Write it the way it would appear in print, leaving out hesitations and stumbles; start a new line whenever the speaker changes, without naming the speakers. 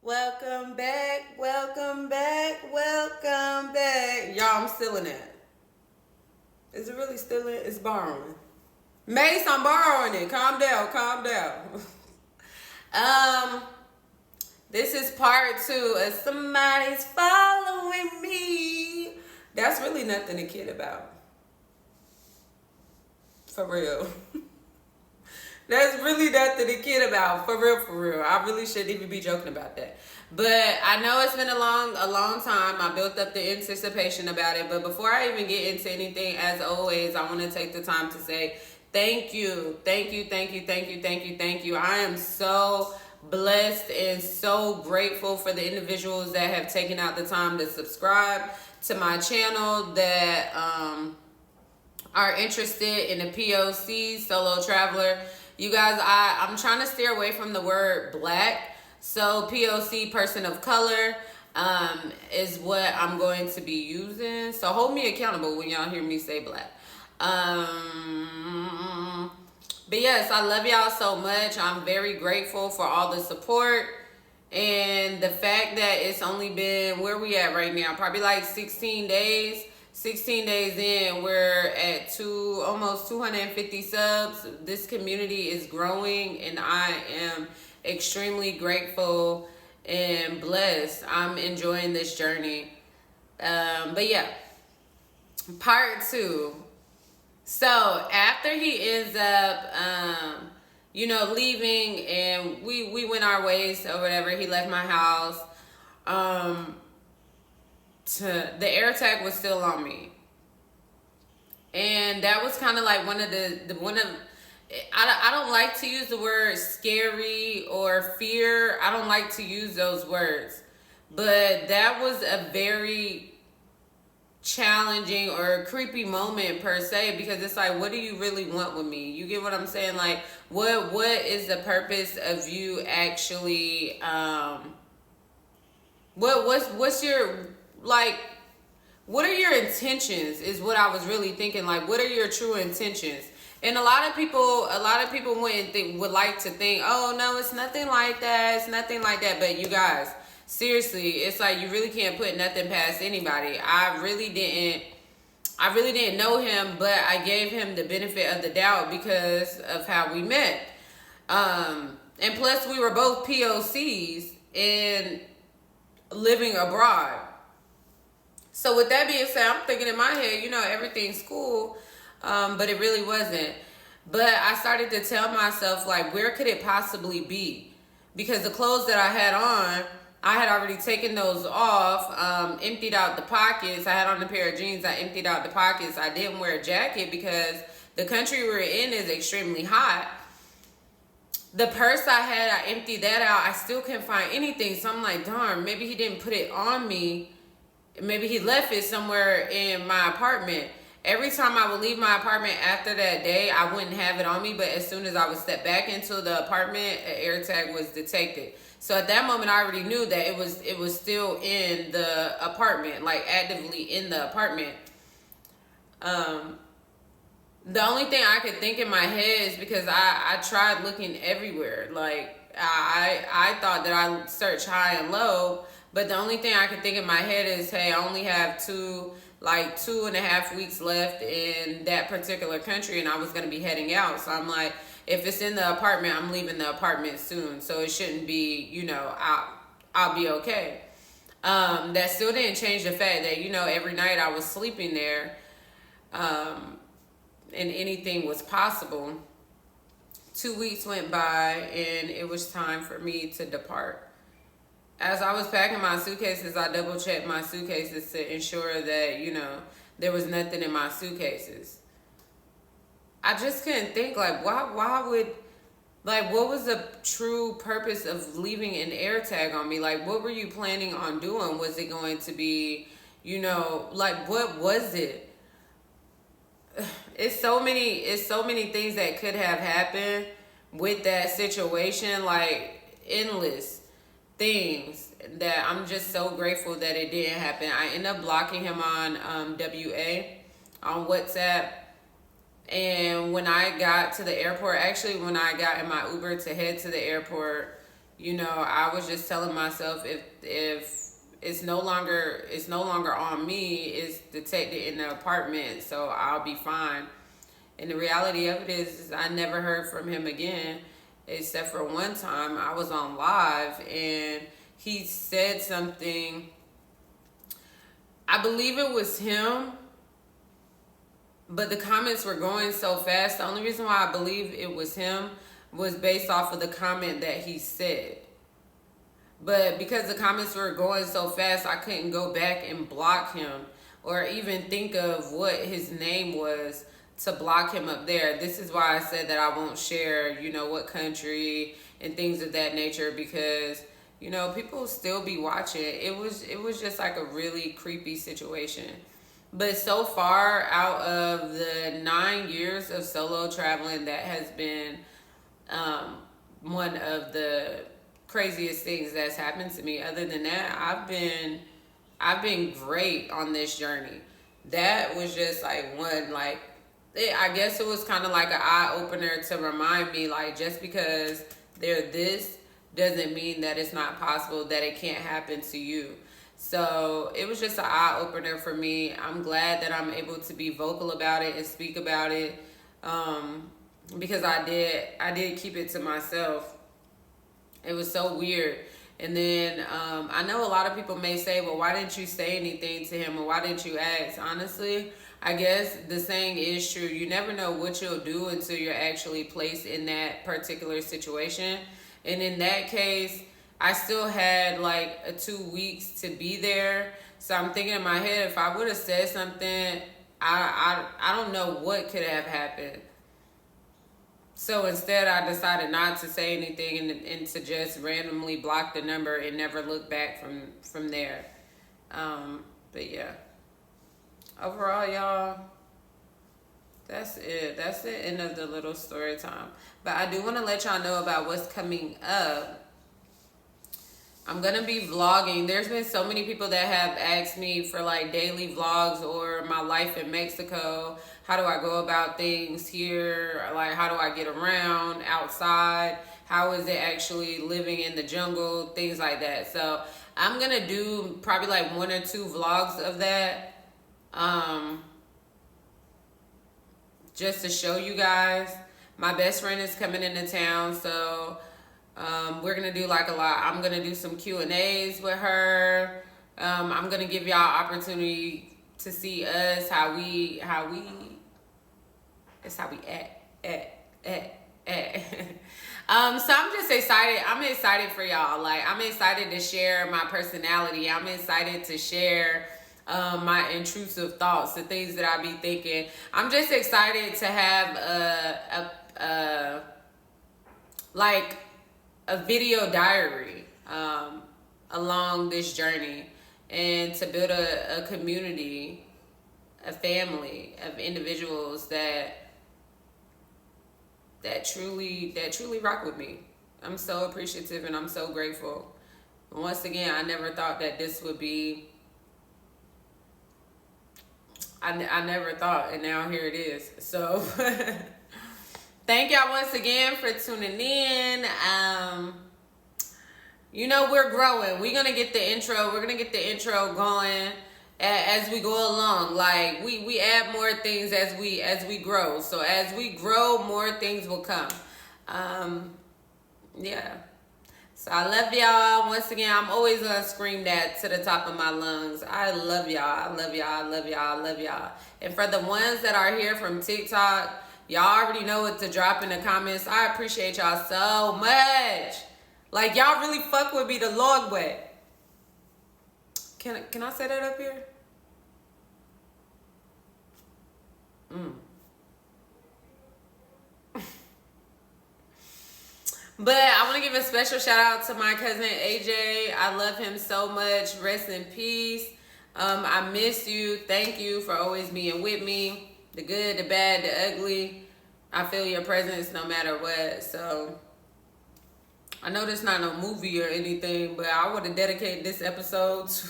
Welcome back, welcome back, welcome back. Y'all, I'm still in that. Is it really still in? It's borrowing. Mace, I'm borrowing it. Calm down, calm down. um, this is part 2 of Somebody's Following Me. That's really nothing to kid about. For real. That's really nothing to kid about. For real, for real. I really shouldn't even be joking about that. But I know it's been a long time. I built up the anticipation about it. But before I even get into anything, as always, I want to take the time to say thank you. Thank you, thank you, thank you, thank you, thank you. I am so blessed and so grateful for the individuals that have taken out the time to subscribe to my channel, that are interested in the POC, solo traveler. You guys, I'm trying to steer away from the word black. So POC, person of color, is what I'm going to be using. So hold me accountable when y'all hear me say black. But yes, I love y'all so much. I'm very grateful for all the support. And the fact that it's only been, where we at right now? Probably like 16 days. 16 days in, we're at almost 250 subs. This community is growing, and I am extremely grateful and blessed. I'm enjoying this journey. But yeah, part 2. So after he ends up, leaving, and we went our ways or whatever, he left my house. The air tag was still on me, and that was kind of like I don't like to use the word scary or fear. I don't like to use those words, but that was a very challenging or creepy moment per se, because it's like, what do you really want with me? You get what I'm saying? Like, what is the purpose of you actually what's your, like, what are your intentions is what I was really thinking. Like, what are your true intentions? And a lot of people would like to think, oh no, it's nothing like that, it's nothing like that. But you guys, seriously, it's like, you really can't put nothing past anybody. I really didn't know him, but I gave him the benefit of the doubt because of how we met. And plus, we were both POCs and living abroad. So with that being said, I'm thinking in my head, everything's cool, but it really wasn't. But I started to tell myself, like, where could it possibly be? Because the clothes that I had on, I had already taken those off, emptied out the pockets. I had on a pair of jeans, I emptied out the pockets. I didn't wear a jacket because the country we're in is extremely hot. The purse I had, I emptied that out. I still couldn't find anything. So I'm like, darn, maybe he didn't put it on me. Maybe he left it somewhere in my apartment. Every time I would leave my apartment after that day, I wouldn't have it on me. But as soon as I would step back into the apartment, an air tag was detected. So at that moment, I already knew that it was still in the apartment, like actively in the apartment. The only thing I could think in my head is because I tried looking everywhere. Like, I thought that I searched high and low, but the only thing I could think in my head is, hey, I only have 2.5 weeks left in that particular country, and I was going to be heading out. So I'm like, if it's in the apartment, I'm leaving the apartment soon. So it shouldn't be, I'll be okay. That still didn't change the fact that, every night I was sleeping there, and anything was possible. 2 weeks went by, and it was time for me to depart. As I was packing my suitcases, I double checked my suitcases to ensure that, there was nothing in my suitcases. I just couldn't think, like, why would, like, what was the true purpose of leaving an air tag on me? Like, what were you planning on doing? Was it going to be, like, what was it? It's so many things that could have happened with that situation, like endless things, that I'm just so grateful that it didn't happen. I ended up blocking him on WA, on WhatsApp. And when I got to the airport, actually when I got in my Uber to head to the airport, I was just telling myself, if it's no longer on me, it's detected in the apartment, so I'll be fine. And the reality of it is I never heard from him again, except for one time I was on live and he said something. I believe it was him, but the comments were going so fast. The only reason why I believe it was him was based off of the comment that he said. But because the comments were going so fast, I couldn't go back and block him or even think of what his name was to block him up there. This is why I said that I won't share, what country and things of that nature, because, people still be watching. It was just like a really creepy situation. But so far, out of the 9 years of solo traveling, that has been one of the craziest things that's happened to me. Other than that, I've been great on this journey. That was just like one, like, I guess it was kind of like an eye opener to remind me, like, just because they're this doesn't mean that it's not possible, that it can't happen to you. So it was just an eye opener for me. I'm glad that I'm able to be vocal about it and speak about it, because I did keep it to myself. It was so weird. And then I know a lot of people may say, well, why didn't you say anything to him, or why didn't you ask? Honestly, I guess the saying is true. You never know what you'll do until you're actually placed in that particular situation. And in that case, I still had like 2 weeks to be there. So I'm thinking in my head, if I would have said something, I don't know what could have happened. So instead, I decided not to say anything and to just randomly block the number and never look back from there. But yeah, overall, y'all, that's it. That's the end of the little story time. But I do want to let y'all know about what's coming up. I'm going to be vlogging. There's been so many people that have asked me for like daily vlogs or my life in Mexico. How do I go about things here? Like, how do I get around outside? How is it actually living in the jungle? Things like that. So I'm going to do probably like 1 or 2 vlogs of that. Just to show you guys. My best friend is coming into town, so we're gonna do like a lot. I'm gonna do some Q&As with her. I'm gonna give y'all opportunity to see us, how we act. So I'm just excited. I'm excited for y'all. Like, I'm excited to share my personality. I'm excited to share my intrusive thoughts, the things that I be thinking. I'm just excited to have a video diary along this journey, and to build a community, a family of individuals that truly rock with me. I'm so appreciative and I'm so grateful. And once again, I never thought that this would be, I never thought, and now here it is. So thank y'all once again for tuning in. We're growing. We're gonna get the intro going as we go along. Like, we add more things as we grow. So as we grow, more things will come. Yeah. So I love y'all. Once again, I'm always gonna scream that to the top of my lungs. I love y'all. I love y'all. I love y'all. I love y'all. And for the ones that are here from TikTok, y'all already know what to drop in the comments. I appreciate y'all so much. Like, y'all really fuck with me the long way. Can I say that up here? But I want to give a special shout out to my cousin AJ. I love him so much. Rest in peace. I miss you. Thank you for always being with me. The good, the bad, the ugly. I feel your presence no matter what. So I know this not no movie or anything, but I want to dedicate this episode to